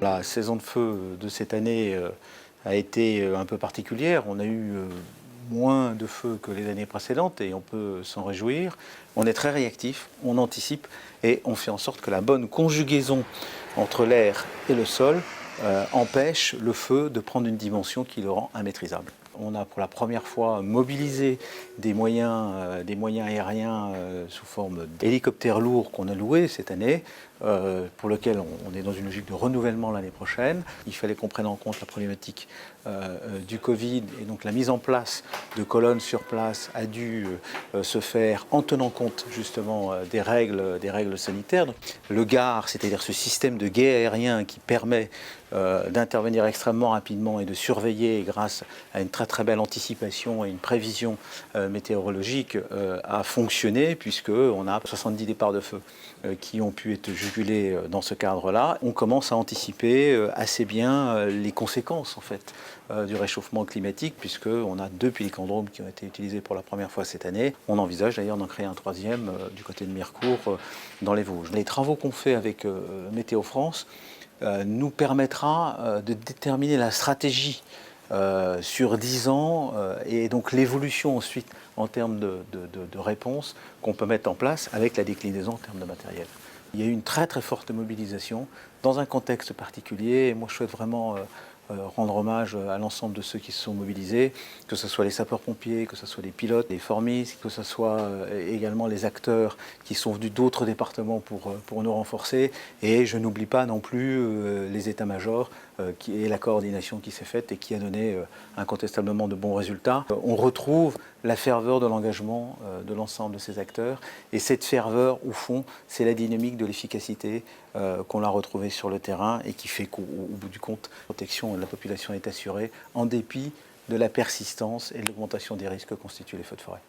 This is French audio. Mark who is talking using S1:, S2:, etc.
S1: La saison de feu de cette année a été un peu particulière. On a eu moins de feux que les années précédentes et on peut s'en réjouir. On est très réactif, on anticipe et on fait en sorte que la bonne conjugaison entre l'air et le sol empêche le feu de prendre une dimension qui le rend immaîtrisable. On a pour la première fois mobilisé des moyens aériens sous forme d'hélicoptères lourds qu'on a loués cette année, pour lequel on est dans une logique de renouvellement l'année prochaine. Il fallait qu'on prenne en compte la problématique du Covid et donc la mise en place de colonnes sur place a dû se faire en tenant compte justement des règles sanitaires. Donc, le GAR, c'est-à-dire ce système de guet aérien qui permet d'intervenir extrêmement rapidement et de surveiller grâce à une très belle anticipation et une prévision météorologique a fonctionné puisqu'on a 70 départs de feu qui ont pu être jugulés dans ce cadre-là. On commence à anticiper assez bien les conséquences en fait du réchauffement climatique puisqu'on a 2 pélicandromes qui ont été utilisés pour la première fois cette année. On envisage d'ailleurs d'en créer un 3e du côté de Mirecourt dans les Vosges. Les travaux qu'on fait avec Météo France nous permettra de déterminer la stratégie sur 10 ans et donc l'évolution ensuite en termes de réponse qu'on peut mettre en place avec la déclinaison en termes de matériel. Il y a eu une très forte mobilisation dans un contexte particulier et moi je souhaite vraiment rendre hommage à l'ensemble de ceux qui se sont mobilisés, que ce soit les sapeurs-pompiers, que ce soit les pilotes, les formistes, que ce soit également les acteurs qui sont venus d'autres départements pour nous renforcer. Et je n'oublie pas non plus les états-majors et la coordination qui s'est faite et qui a donné incontestablement de bons résultats. On retrouve la ferveur de l'engagement de l'ensemble de ces acteurs. Et cette ferveur, au fond, c'est la dynamique de l'efficacité qu'on a retrouvée sur le terrain et qui fait qu'au bout du compte, la protection de la population est assurée en dépit de la persistance et de l'augmentation des risques que constituent les feux de forêt.